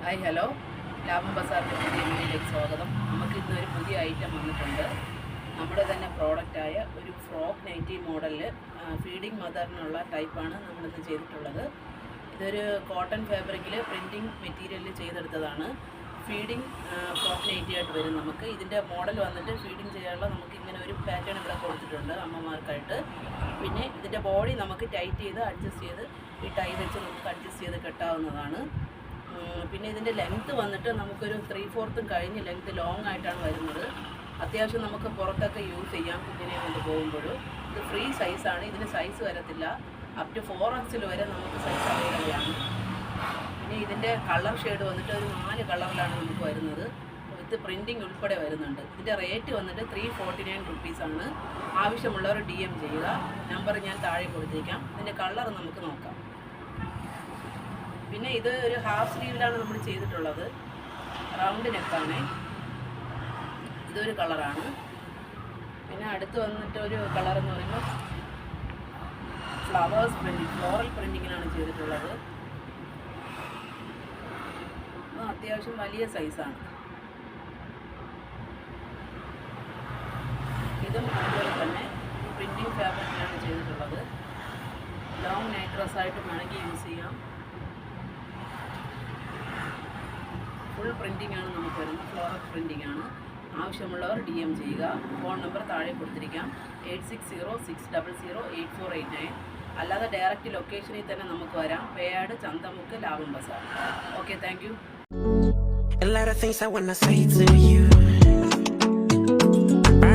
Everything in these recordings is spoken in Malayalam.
ഹായ് ഹലോ, ലാഭം ബസാറിൻ്റെ പുതിയ വീഡിയോയിലേക്ക് സ്വാഗതം. നമുക്ക് ഇന്നൊരു പുതിയ ഐറ്റം വന്നിട്ടുണ്ട്. നമ്മുടെ തന്നെ പ്രോഡക്റ്റായ ഒരു ഫ്രോക്ക് നൈറ്റി മോഡലിൽ ഫീഡിങ് മദറിനുള്ള ടൈപ്പാണ് നമ്മളിത് ചെയ്തിട്ടുള്ളത്. ഇതൊരു കോട്ടൺ ഫാബ്രിക്കിൽ പ്രിൻറ്റിങ് മെറ്റീരിയലിൽ ചെയ്തെടുത്തതാണ്. ഫീഡിങ് ഫ്രോക്ക് നൈറ്റി ആയിട്ട് വരും. നമുക്ക് ഇതിൻ്റെ മോഡൽ വന്നിട്ട് ഫീഡിങ് ചെയ്യാനുള്ള നമുക്ക് ഇങ്ങനെ ഒരു പാറ്റേൺ ഇവിടെ കൊടുത്തിട്ടുണ്ട് അമ്മമാർക്കായിട്ട്. പിന്നെ ഇതിൻ്റെ ബോഡി നമുക്ക് ടൈറ്റ് ചെയ്ത് അഡ്ജസ്റ്റ് ചെയ്ത് ഈ ടൈ വെച്ച് നമുക്ക് അഡ്ജസ്റ്റ് ചെയ്ത് കെട്ടാവുന്നതാണ്. പിന്നെ ഇതിൻ്റെ ലെങ്ത്ത് വന്നിട്ട് നമുക്കൊരു 3/4 കഴിഞ്ഞ് ലെങ്ത്ത് ലോങ് ആയിട്ടാണ് വരുന്നത്. അത്യാവശ്യം നമുക്ക് പുറത്തൊക്കെ യൂസ് ചെയ്യാം കുഞ്ഞിനെ കൊണ്ട് പോകുമ്പോഴും. ഇത് ഫ്രീ സൈസാണ്, ഇതിന് സൈസ് വരത്തില്ല. അപ് ടു 4XL വരെ നമുക്ക് സൈസ് അവൈലബിൾ ആണ്. പിന്നെ ഇതിൻ്റെ കളർ ഷെയ്ഡ് വന്നിട്ട് ഒരു 4 കളറിലാണ് നമുക്ക് വരുന്നത്. വിത്ത് പ്രിൻറ്റിങ് ഉൾപ്പെടെ വരുന്നുണ്ട്. ഇതിൻ്റെ റേറ്റ് വന്നിട്ട് 349 റുപ്പീസാണ്. ആവശ്യമുള്ളവർ DM ചെയ്യുക. നമ്പർ ഞാൻ താഴെ കൊടുത്തേക്കാം. ഇതിൻ്റെ കളർ നമുക്ക് നോക്കാം. പിന്നെ ഇത് ഒരു ഹാഫ് സ്ലീവിലാണ് നമ്മൾ ചെയ്തിട്ടുള്ളത്. റൗണ്ട് നെക്കാണ്. ഇതൊരു കളറാണ്. പിന്നെ അടുത്ത് വന്നിട്ട് ഒരു കളർ എന്ന് പറയുമ്പോൾ ഫ്ലവേഴ്സ് പ്രിൻറ്റിങ്, ഫ്ലോറൽ പ്രിൻറ്റിങ്ങിനാണ് ചെയ്തിട്ടുള്ളത്. അത്യാവശ്യം വലിയ സൈസാണ്. ഇതും അതുപോലെ തന്നെ പ്രിൻറ്റിങ് ഫാബ്രിക്കിലാണ് ചെയ്തിട്ടുള്ളത്. ലോങ് നൈറ്റ് ഡ്രസ്സായിട്ട് വേണമെങ്കിൽ യൂസ് ചെയ്യാം. ഫുൾ പ്രിൻറ്റിംഗ് ആണ് നമുക്ക് വരുന്നത്. ഫ്ലോറൽ പ്രിൻറ്റിംഗ് ആണ്. ആവശ്യമുള്ളവർ DM ചെയ്യുക. ഫോൺ നമ്പർ താഴെ കൊടുത്തിരിക്കാം. 8606008489. അല്ലാതെ ഡയറക്റ്റ് ലൊക്കേഷനിൽ തന്നെ നമുക്ക് വരാം. Peyad, Chanthamukku, Labham Bazar. Okay, thank you. A lot of things I wanna say to you.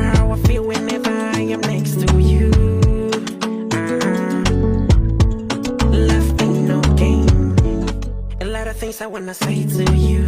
How I feel whenever I am next to you. Love ain't no game. A lot of things I wanna say to you.